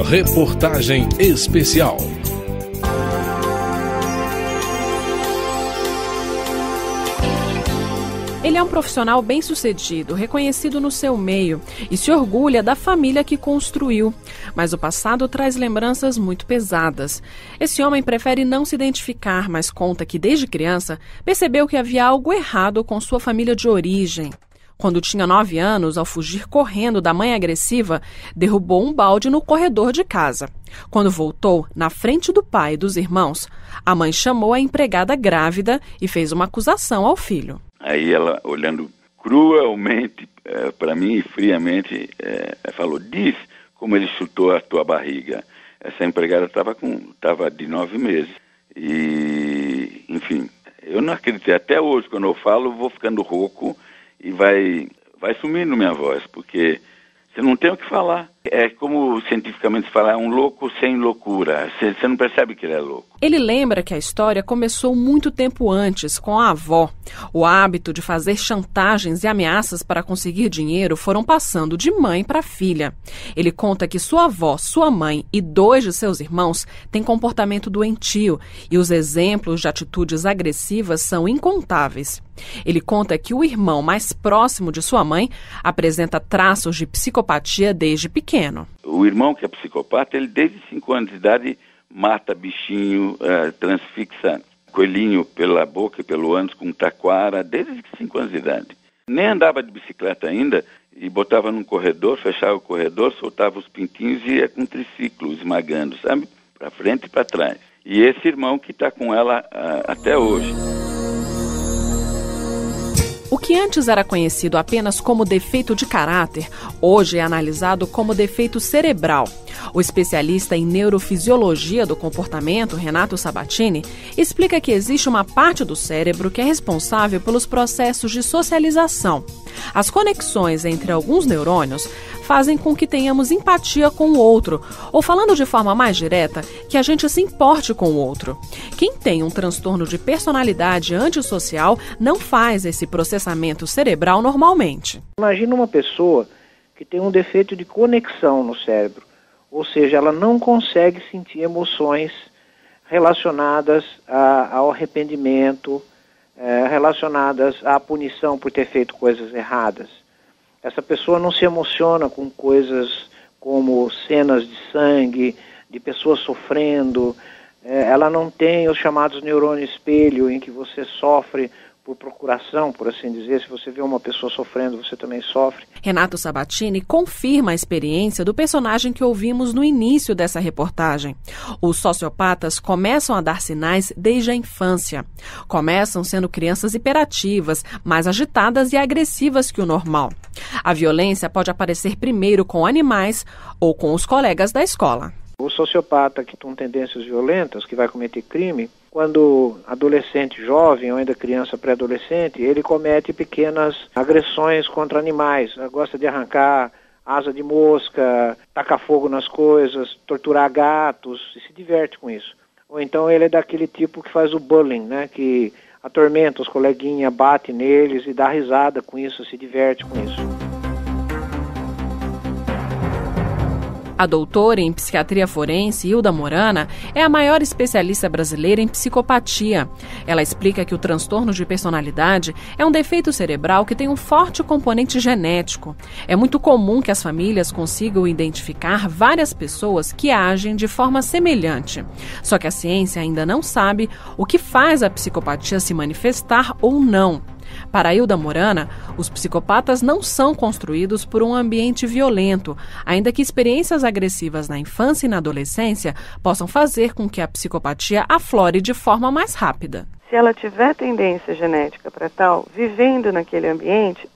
Reportagem especial. Ele é um profissional bem-sucedido, reconhecido no seu meio e se orgulha da família que construiu. Mas o passado traz lembranças muito pesadas. Esse homem prefere não se identificar, mas conta que desde criança percebeu que havia algo errado com sua família de origem. Quando tinha 9 anos, ao fugir correndo da mãe agressiva, derrubou um balde no corredor de casa. Quando voltou, na frente do pai e dos irmãos, a mãe chamou a empregada grávida e fez uma acusação ao filho. Aí ela, olhando cruelmente para mim e friamente, falou: diz como ele chutou a tua barriga. Essa empregada estava de 9 meses. E, enfim, eu não acreditei. Até hoje, quando eu falo, vou ficando rouco e vai sumindo minha voz, porque você não tem o que falar. É como cientificamente se fala, é um louco sem loucura. Você não percebe que ele é louco. Ele lembra que a história começou muito tempo antes, com a avó. O hábito de fazer chantagens e ameaças para conseguir dinheiro foram passando de mãe para filha. Ele conta que sua avó, sua mãe e 2 de seus irmãos têm comportamento doentio e os exemplos de atitudes agressivas são incontáveis. Ele conta que o irmão mais próximo de sua mãe apresenta traços de psicopatia desde pequeno. O irmão que é psicopata, ele desde 5 anos de idade mata bichinho, transfixa coelhinho pela boca e pelo ânus com taquara, desde 5 anos de idade. Nem andava de bicicleta ainda e botava num corredor, fechava o corredor, soltava os pintinhos e ia com triciclo esmagando, sabe? Para frente e para trás. E esse irmão que está com ela até hoje. O que antes era conhecido apenas como defeito de caráter, hoje é analisado como defeito cerebral. O especialista em neurofisiologia do comportamento, Renato Sabatini, explica que existe uma parte do cérebro que é responsável pelos processos de socialização. As conexões entre alguns neurônios fazem com que tenhamos empatia com o outro, ou falando de forma mais direta, que a gente se importe com o outro. Quem tem um transtorno de personalidade antissocial não faz esse processamento cerebral normalmente. Imagina uma pessoa que tem um defeito de conexão no cérebro, ou seja, ela não consegue sentir emoções relacionadas ao arrependimento, relacionadas à punição por ter feito coisas erradas. Essa pessoa não se emociona com coisas como cenas de sangue, de pessoas sofrendo. Ela não tem os chamados neurônios espelho, em que você sofre por procuração, por assim dizer. Se você vê uma pessoa sofrendo, você também sofre. Renato Sabatini confirma a experiência do personagem que ouvimos no início dessa reportagem. Os sociopatas começam a dar sinais desde a infância. Começam sendo crianças hiperativas, mais agitadas e agressivas que o normal. A violência pode aparecer primeiro com animais ou com os colegas da escola. O sociopata que tem tendências violentas, que vai cometer crime, quando adolescente, jovem ou ainda criança pré-adolescente, ele comete pequenas agressões contra animais. Ele gosta de arrancar asa de mosca, tacar fogo nas coisas, torturar gatos e se diverte com isso. Ou então ele é daquele tipo que faz o bullying, né, que atormenta os coleguinhas, bate neles e dá risada com isso, se diverte com isso. A doutora em psiquiatria forense, Hilda Morana, é a maior especialista brasileira em psicopatia. Ela explica que o transtorno de personalidade é um defeito cerebral que tem um forte componente genético. É muito comum que as famílias consigam identificar várias pessoas que agem de forma semelhante. Só que a ciência ainda não sabe o que faz a psicopatia se manifestar ou não. Para Hilda Morana, os psicopatas não são construídos por um ambiente violento, ainda que experiências agressivas na infância e na adolescência possam fazer com que a psicopatia aflore de forma mais rápida. Se ela tiver tendência genética para tal, vivendo naquele ambiente,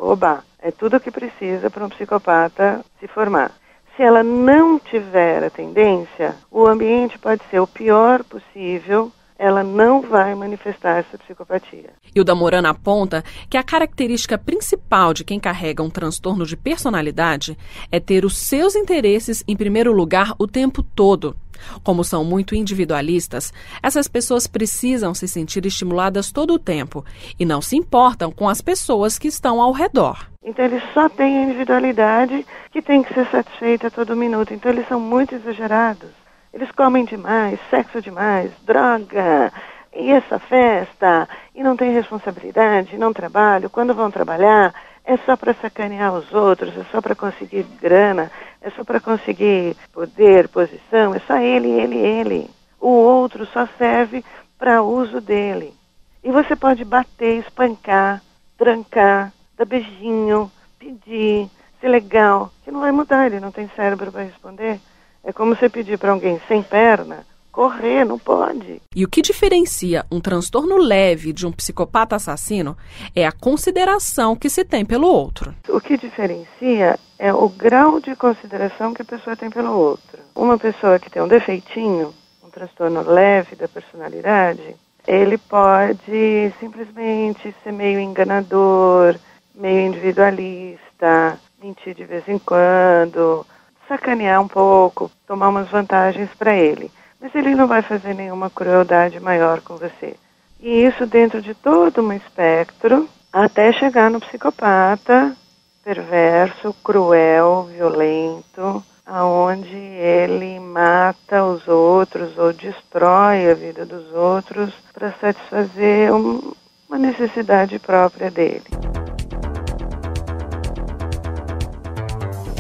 é tudo o que precisa para um psicopata se formar. Se ela não tiver a tendência, o ambiente pode ser o pior possível, ela não vai manifestar essa psicopatia. Hilda Morana aponta que a característica principal de quem carrega um transtorno de personalidade é ter os seus interesses em primeiro lugar o tempo todo. Como são muito individualistas, essas pessoas precisam se sentir estimuladas todo o tempo e não se importam com as pessoas que estão ao redor. Então eles só têm a individualidade que tem que ser satisfeita a todo minuto. Então eles são muito exagerados. Eles comem demais, sexo demais, droga, e essa festa, e não tem responsabilidade, não trabalham. Quando vão trabalhar, é só para sacanear os outros, é só para conseguir grana, é só para conseguir poder, posição, é só ele. O outro só serve para uso dele. E você pode bater, espancar, trancar, dar beijinho, pedir, ser legal, que não vai mudar, ele não tem cérebro para responder. É como você pedir para alguém sem perna correr, não pode. E o que diferencia um transtorno leve de um psicopata assassino é a consideração que se tem pelo outro. O que diferencia é o grau de consideração que a pessoa tem pelo outro. Uma pessoa que tem um defeitinho, um transtorno leve da personalidade, ele pode simplesmente ser meio enganador, meio individualista, mentir de vez em quando, sacanear um pouco, tomar umas vantagens para ele. Mas ele não vai fazer nenhuma crueldade maior com você. E isso dentro de todo um espectro, até chegar no psicopata perverso, cruel, violento, aonde ele mata os outros ou destrói a vida dos outros para satisfazer uma necessidade própria dele.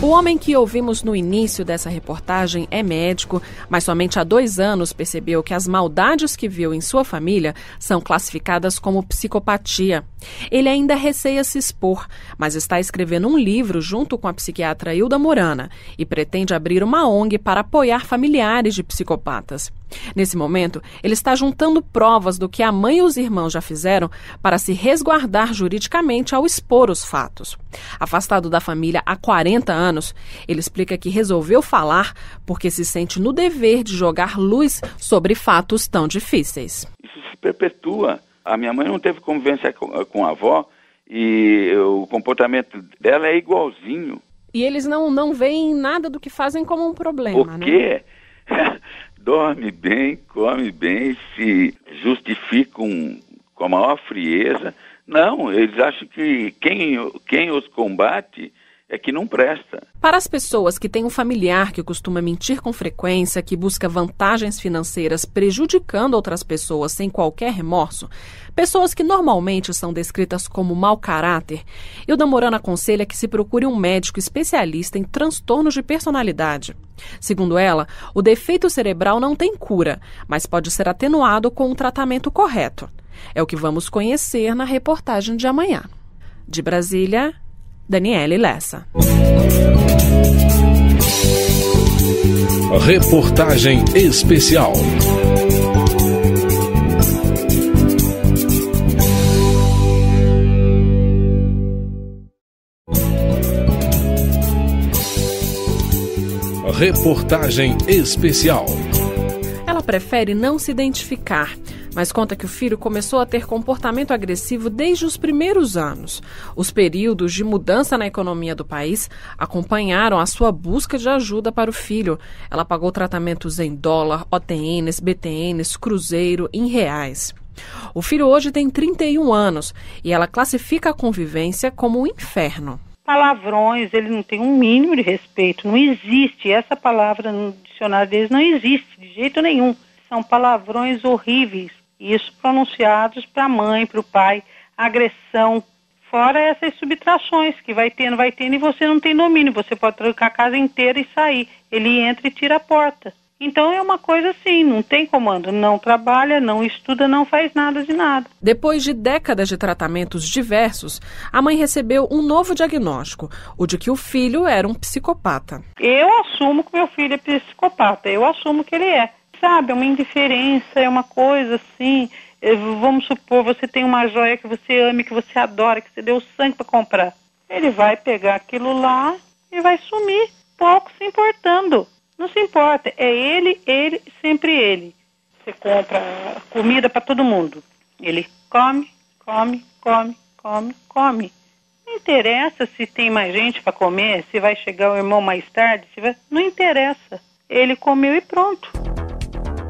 O homem que ouvimos no início dessa reportagem é médico, mas somente há 2 anos percebeu que as maldades que viu em sua família são classificadas como psicopatia. Ele ainda receia se expor, mas está escrevendo um livro junto com a psiquiatra Hilda Morana e pretende abrir uma ONG para apoiar familiares de psicopatas. Nesse momento, ele está juntando provas do que a mãe e os irmãos já fizeram para se resguardar juridicamente ao expor os fatos. Afastado da família há 40 anos, ele explica que resolveu falar porque se sente no dever de jogar luz sobre fatos tão difíceis. Isso se perpetua. A minha mãe não teve convivência com a avó e o comportamento dela é igualzinho. E eles não veem nada do que fazem como um problema, né? O quê? Dorme bem, come bem, se justificam com a maior frieza. Não, eles acham que quem os combate é que não presta. Para as pessoas que têm um familiar que costuma mentir com frequência, que busca vantagens financeiras prejudicando outras pessoas sem qualquer remorso, pessoas que normalmente são descritas como mau caráter, Hilda Morana aconselha que se procure um médico especialista em transtornos de personalidade. Segundo ela, o defeito cerebral não tem cura, mas pode ser atenuado com um tratamento correto. É o que vamos conhecer na reportagem de amanhã. De Brasília, Daniele Lessa. Reportagem especial. Reportagem especial. Ela prefere não se identificar, mas conta que o filho começou a ter comportamento agressivo desde os primeiros anos. Os períodos de mudança na economia do país acompanharam a sua busca de ajuda para o filho. Ela pagou tratamentos em dólar, OTNs, BTNs, cruzeiro, em reais. O filho hoje tem 31 anos e ela classifica a convivência como um inferno. Palavrões, ele não tem um mínimo de respeito, não existe, essa palavra no dicionário deles não existe de jeito nenhum, são palavrões horríveis, isso pronunciados para a mãe, para o pai, agressão, fora essas subtrações que vai tendo e você não tem domínio, você pode trocar a casa inteira e sair, ele entra e tira a porta. Então é uma coisa assim, não tem comando, não trabalha, não estuda, não faz nada de nada. Depois de décadas de tratamentos diversos, a mãe recebeu um novo diagnóstico, o de que o filho era um psicopata. Eu assumo que meu filho é psicopata, eu assumo que ele é. Sabe, é uma indiferença, é uma coisa assim, vamos supor, você tem uma joia que você ama, que você adora, que você deu sangue para comprar. Ele vai pegar aquilo lá e vai sumir, pouco se importando. Não se importa, é ele, sempre ele. Você compra comida para todo mundo. Ele come. Não interessa se tem mais gente para comer, se vai chegar o irmão mais tarde, não interessa. Ele comeu e pronto.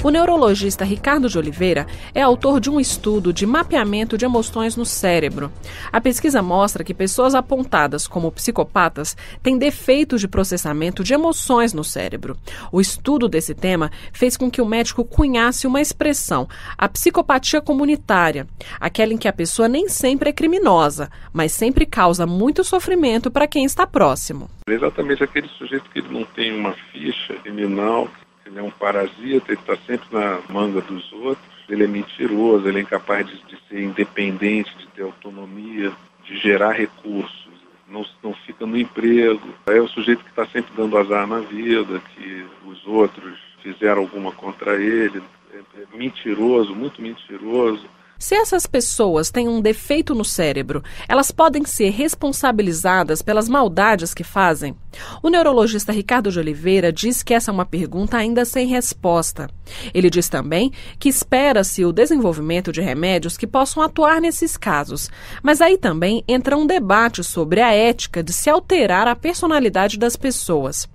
O neurologista Ricardo de Oliveira é autor de um estudo de mapeamento de emoções no cérebro. A pesquisa mostra que pessoas apontadas como psicopatas têm defeitos de processamento de emoções no cérebro. O estudo desse tema fez com que o médico cunhasse uma expressão, a psicopatia comunitária, aquela em que a pessoa nem sempre é criminosa, mas sempre causa muito sofrimento para quem está próximo. É exatamente aquele sujeito que não tem uma ficha criminal, ele é um parasita, ele está sempre na manga dos outros, ele é mentiroso, ele é incapaz de ser independente, de ter autonomia, de gerar recursos, não fica no emprego. É o sujeito que está sempre dando azar na vida, que os outros fizeram alguma contra ele, é mentiroso, muito mentiroso. Se essas pessoas têm um defeito no cérebro, elas podem ser responsabilizadas pelas maldades que fazem? O neurologista Ricardo de Oliveira diz que essa é uma pergunta ainda sem resposta. Ele diz também que espera-se o desenvolvimento de remédios que possam atuar nesses casos. Mas aí também entra um debate sobre a ética de se alterar a personalidade das pessoas.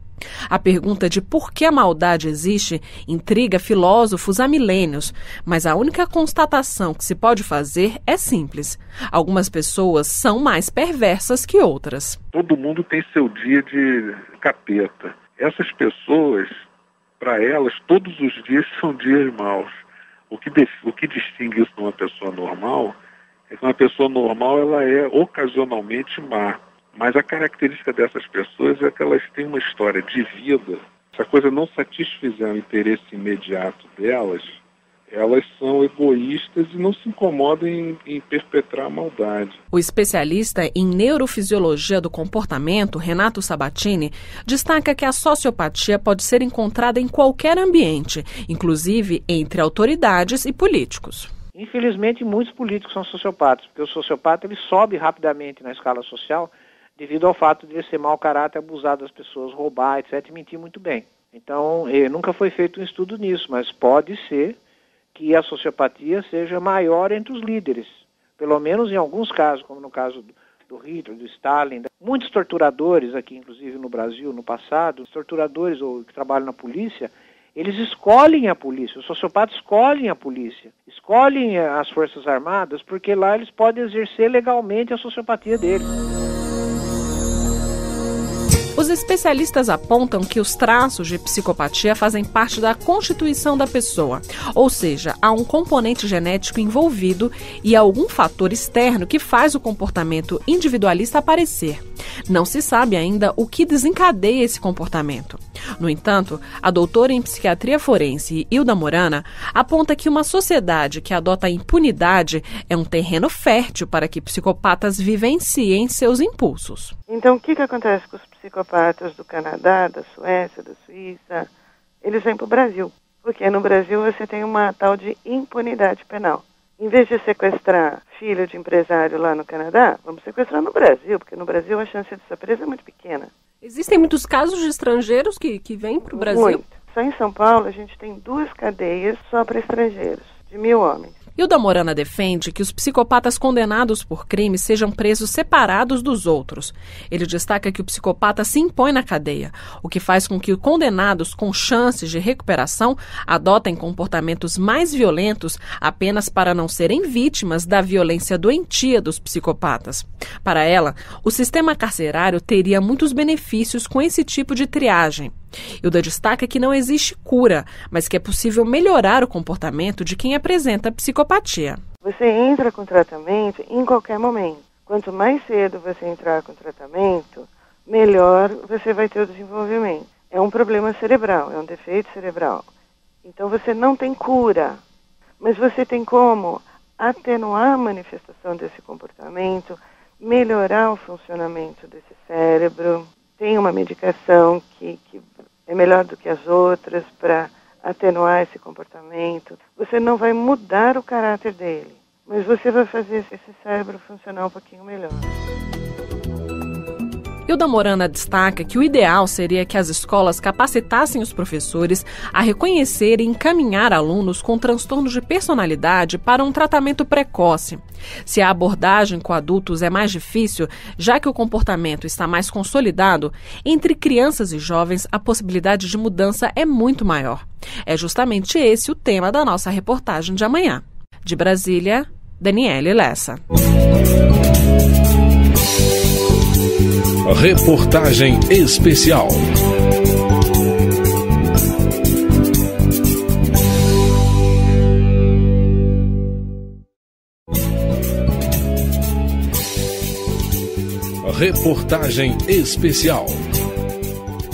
A pergunta de por que a maldade existe intriga filósofos há milênios, mas a única constatação que se pode fazer é simples. Algumas pessoas são mais perversas que outras. Todo mundo tem seu dia de capeta. Essas pessoas, para elas, todos os dias são dias maus. O que distingue isso de uma pessoa normal é que uma pessoa normal ela é ocasionalmente má. Mas a característica dessas pessoas é que elas têm uma história de vida. Se a coisa não satisfizer o interesse imediato delas, elas são egoístas e não se incomodam em perpetrar a maldade. O especialista em neurofisiologia do comportamento, Renato Sabatini, destaca que a sociopatia pode ser encontrada em qualquer ambiente, inclusive entre autoridades e políticos. Infelizmente, muitos políticos são sociopatas, porque o sociopata ele sobe rapidamente na escala social devido ao fato de ele ser mau caráter, abusar das pessoas, roubar, etc., e mentir muito bem. Então, nunca foi feito um estudo nisso, mas pode ser que a sociopatia seja maior entre os líderes. Pelo menos em alguns casos, como no caso do Hitler, do Stalin. Muitos torturadores aqui, inclusive no Brasil, no passado, os torturadores ou que trabalham na polícia, eles escolhem a polícia, os sociopatas escolhem a polícia, escolhem as Forças Armadas, porque lá eles podem exercer legalmente a sociopatia deles. Os especialistas apontam que os traços de psicopatia fazem parte da constituição da pessoa, ou seja, há um componente genético envolvido e algum fator externo que faz o comportamento individualista aparecer. Não se sabe ainda o que desencadeia esse comportamento. No entanto, a doutora em psiquiatria forense, Hilda Morana, aponta que uma sociedade que adota a impunidade é um terreno fértil para que psicopatas vivenciem seus impulsos. Então, o que acontece com os psicopatas do Canadá, da Suécia, da Suíça? Eles vêm para o Brasil, porque no Brasil você tem uma tal de impunidade penal. Em vez de sequestrar filho de empresário lá no Canadá, vamos sequestrar no Brasil, porque no Brasil a chance de ser presa é muito pequena. Existem muitos casos de estrangeiros que vêm para o Brasil? Muito. Só em São Paulo a gente tem 2 cadeias só para estrangeiros, de 1.000 homens. Hilda Morana defende que os psicopatas condenados por crimes sejam presos separados dos outros. Ele destaca que o psicopata se impõe na cadeia, o que faz com que os condenados com chances de recuperação adotem comportamentos mais violentos apenas para não serem vítimas da violência doentia dos psicopatas. Para ela, o sistema carcerário teria muitos benefícios com esse tipo de triagem. Hilda destaca que não existe cura, mas que é possível melhorar o comportamento de quem apresenta psicopatia. Você entra com tratamento em qualquer momento. Quanto mais cedo você entrar com tratamento, melhor você vai ter o desenvolvimento. É um problema cerebral, é um defeito cerebral. Então você não tem cura, mas você tem como atenuar a manifestação desse comportamento, melhorar o funcionamento desse cérebro. Tem uma medicação que é melhor do que as outras para atenuar esse comportamento. Você não vai mudar o caráter dele, mas você vai fazer esse cérebro funcionar um pouquinho melhor. Hilda Morana destaca que o ideal seria que as escolas capacitassem os professores a reconhecer e encaminhar alunos com transtornos de personalidade para um tratamento precoce. Se a abordagem com adultos é mais difícil, já que o comportamento está mais consolidado, entre crianças e jovens a possibilidade de mudança é muito maior. É justamente esse o tema da nossa reportagem de amanhã. De Brasília, Daniele Lessa. Reportagem especial. Reportagem especial.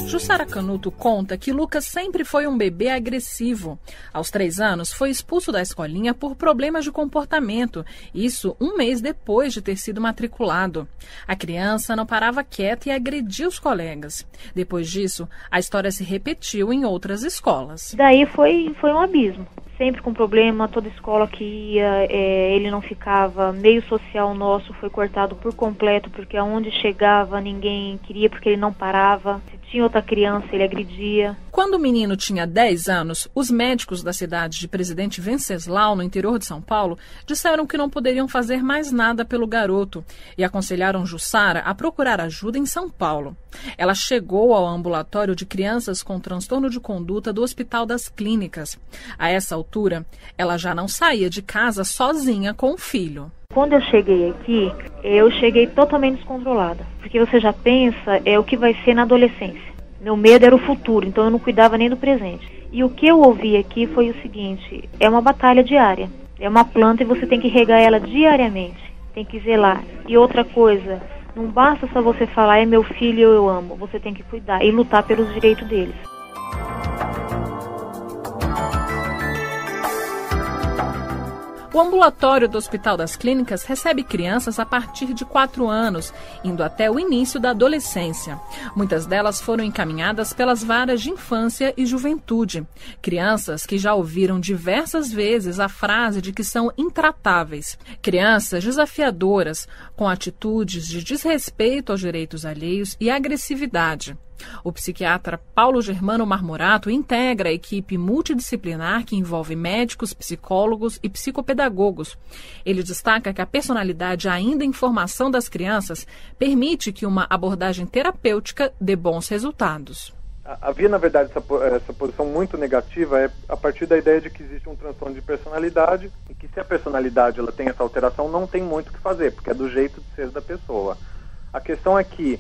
Jussara Canuto conta que Lucas sempre foi um bebê agressivo. Aos 3 anos, foi expulso da escolinha por problemas de comportamento. Isso 1 mês depois de ter sido matriculado. A criança não parava quieta e agredia os colegas. Depois disso, a história se repetiu em outras escolas. Daí foi um abismo. Sempre com problema, toda escola que ia, ele não ficava. Meio social nosso foi cortado por completo, porque aonde chegava ninguém queria, porque ele não parava. Se tinha outra criança, ele agredia. Quando o menino tinha 10 anos, os médicos da cidade de Presidente Venceslau, no interior de São Paulo, disseram que não poderiam fazer mais nada pelo garoto e aconselharam Jussara a procurar ajuda em São Paulo. Ela chegou ao ambulatório de crianças com transtorno de conduta do Hospital das Clínicas. A essa altura, ela já não saía de casa sozinha com o filho. Quando eu cheguei aqui, eu cheguei totalmente descontrolada, porque você já pensa o que vai ser na adolescência. Meu medo era o futuro, então eu não cuidava nem do presente. E o que eu ouvi aqui foi o seguinte: é uma batalha diária, é uma planta e você tem que regar ela diariamente, tem que zelar. E outra coisa, não basta só você falar, é meu filho, eu amo, você tem que cuidar e lutar pelos direitos deles. O ambulatório do Hospital das Clínicas recebe crianças a partir de 4 anos, indo até o início da adolescência. Muitas delas foram encaminhadas pelas varas de infância e juventude. Crianças que já ouviram diversas vezes a frase de que são intratáveis. Crianças desafiadoras, com atitudes de desrespeito aos direitos alheios e agressividade. O psiquiatra Paulo Germano Marmorato integra a equipe multidisciplinar que envolve médicos, psicólogos e psicopedagogos. Ele destaca que a personalidade ainda em formação das crianças permite que uma abordagem terapêutica dê bons resultados. Havia, na verdade, essa posição muito negativa a partir da ideia de que existe um transtorno de personalidade e que se a personalidade ela tem essa alteração, não tem muito o que fazer, porque é do jeito de ser da pessoa. A questão é que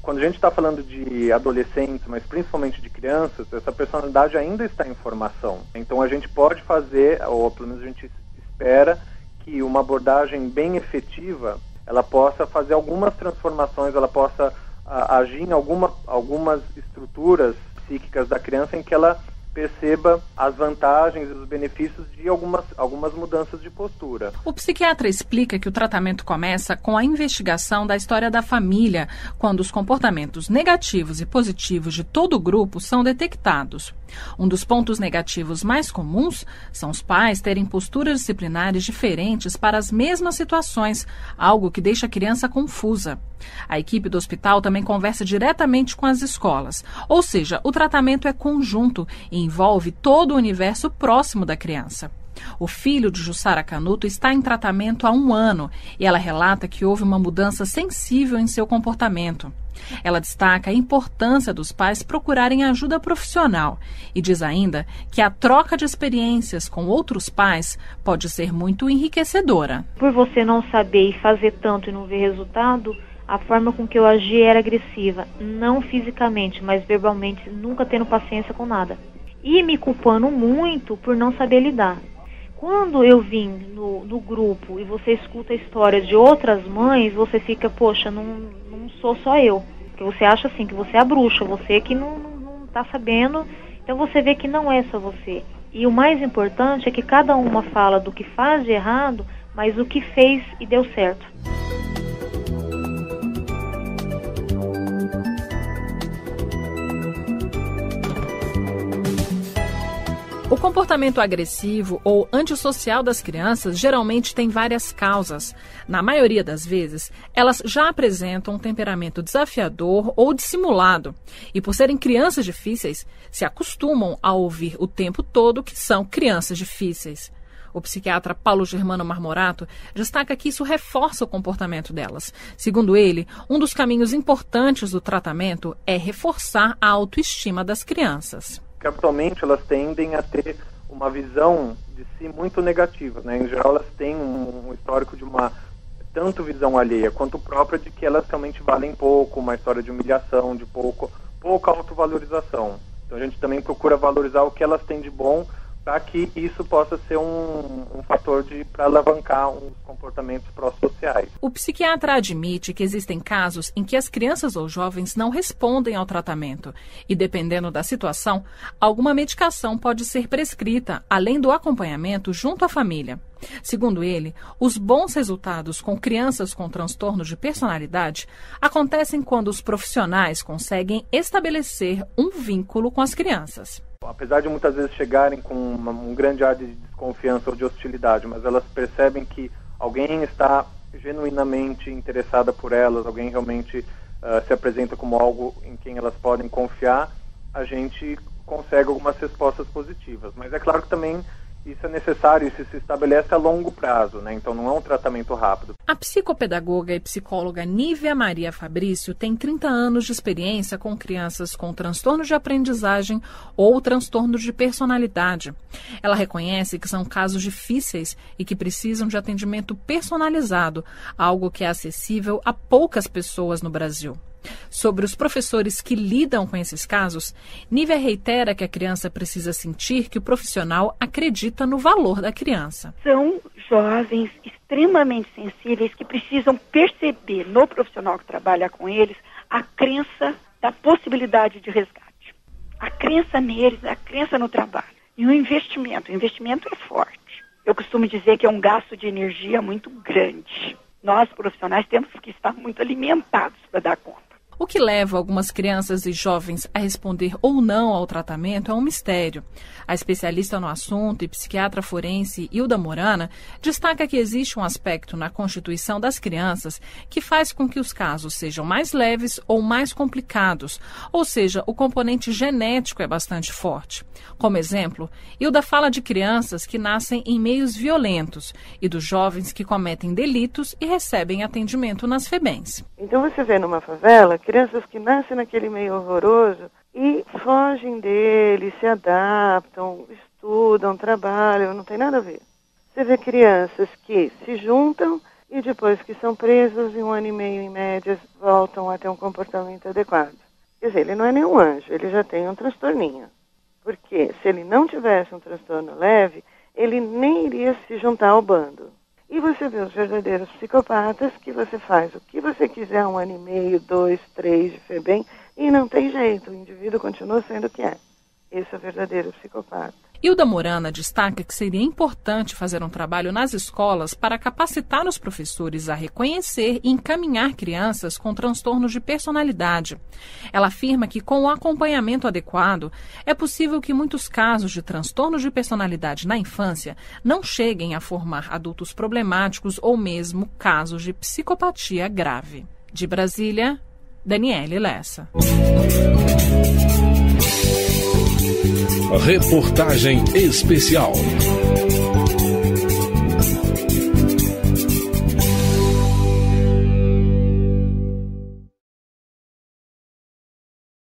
quando a gente está falando de adolescentes, mas principalmente de crianças, essa personalidade ainda está em formação. Então a gente pode fazer, ou pelo menos a gente espera, que uma abordagem bem efetiva, ela possa fazer algumas transformações, ela possa agir em algumas estruturas psíquicas da criança em que ela perceba as vantagens e os benefícios de algumas mudanças de postura. O psiquiatra explica que o tratamento começa com a investigação da história da família, quando os comportamentos negativos e positivos de todo o grupo são detectados. Um dos pontos negativos mais comuns são os pais terem posturas disciplinares diferentes para as mesmas situações, algo que deixa a criança confusa. A equipe do hospital também conversa diretamente com as escolas, ou seja, o tratamento é conjunto e envolve todo o universo próximo da criança. O filho de Jussara Canuto está em tratamento há 1 ano e ela relata que houve uma mudança sensível em seu comportamento. Ela destaca a importância dos pais procurarem ajuda profissional e diz ainda que a troca de experiências com outros pais pode ser muito enriquecedora. Por você não saber e fazer tanto e não ver resultado, a forma com que eu agi era agressiva, não fisicamente, mas verbalmente, nunca tendo paciência com nada. E me culpando muito por não saber lidar. Quando eu vim no grupo e você escuta a história de outras mães, você fica, poxa, não sou só eu. Porque você acha assim, que você é a bruxa, você que não está sabendo, então você vê que não é só você. E o mais importante é que cada uma fala do que faz de errado, mas o que fez e deu certo. O comportamento agressivo ou antissocial das crianças geralmente tem várias causas. Na maioria das vezes, elas já apresentam um temperamento desafiador ou dissimulado. E por serem crianças difíceis, se acostumam a ouvir o tempo todo que são crianças difíceis. O psiquiatra Paulo Germano Marmorato destaca que isso reforça o comportamento delas. Segundo ele, um dos caminhos importantes do tratamento é reforçar a autoestima das crianças. Atualmente elas tendem a ter uma visão de si muito negativa, né? Em geral elas têm um histórico de uma tanto visão alheia quanto própria de que elas realmente valem pouco, uma história de humilhação, de pouca autovalorização. Então a gente também procura valorizar o que elas têm de bom para que isso possa ser um fator para alavancar uns comportamentos pró-sociais. O psiquiatra admite que existem casos em que as crianças ou jovens não respondem ao tratamento e, dependendo da situação, alguma medicação pode ser prescrita, além do acompanhamento junto à família. Segundo ele, os bons resultados com crianças com transtorno de personalidade acontecem quando os profissionais conseguem estabelecer um vínculo com as crianças. Apesar de muitas vezes chegarem com um grande ar de desconfiança ou de hostilidade, mas elas percebem que alguém está genuinamente interessada por elas, alguém realmente se apresenta como algo em quem elas podem confiar, a gente consegue algumas respostas positivas. Mas é claro que também isso é necessário, isso se estabelece a longo prazo, né? Então não é um tratamento rápido. A psicopedagoga e psicóloga Nívia Maria Fabrício tem 30 anos de experiência com crianças com transtorno de aprendizagem ou transtorno de personalidade. Ela reconhece que são casos difíceis e que precisam de atendimento personalizado, algo que é acessível a poucas pessoas no Brasil. Sobre os professores que lidam com esses casos, Nívia reitera que a criança precisa sentir que o profissional acredita no valor da criança. São jovens extremamente sensíveis que precisam perceber no profissional que trabalha com eles a crença da possibilidade de resgate. A crença neles, a crença no trabalho. E o investimento é forte. Eu costumo dizer que é um gasto de energia muito grande. Nós, profissionais, temos que estar muito alimentados para dar conta. O que leva algumas crianças e jovens a responder ou não ao tratamento é um mistério. A especialista no assunto e psiquiatra forense Hilda Morana destaca que existe um aspecto na constituição das crianças que faz com que os casos sejam mais leves ou mais complicados, ou seja, o componente genético é bastante forte. Como exemplo, Hilda fala de crianças que nascem em meios violentos e dos jovens que cometem delitos e recebem atendimento nas FEBEMs. Então você vê numa favela crianças que nascem naquele meio horroroso e fogem dele, se adaptam, estudam, trabalham, não tem nada a ver. Você vê crianças que se juntam e depois que são presos, em 1 ano e meio, em média, voltam a ter um comportamento adequado. Quer dizer, ele não é nenhum anjo, ele já tem um transtorninho. Porque se ele não tivesse um transtorno leve, ele nem iria se juntar ao bando. E você vê os verdadeiros psicopatas que você faz o que você quiser, 1 ano e meio, 2, 3 de FEBEM, e não tem jeito, o indivíduo continua sendo o que é. Esse é o verdadeiro psicopata. Hilda Morana destaca que seria importante fazer um trabalho nas escolas para capacitar os professores a reconhecer e encaminhar crianças com transtornos de personalidade. Ela afirma que, com o acompanhamento adequado, é possível que muitos casos de transtornos de personalidade na infância não cheguem a formar adultos problemáticos ou mesmo casos de psicopatia grave. De Brasília, Daniele Lessa. Reportagem especial.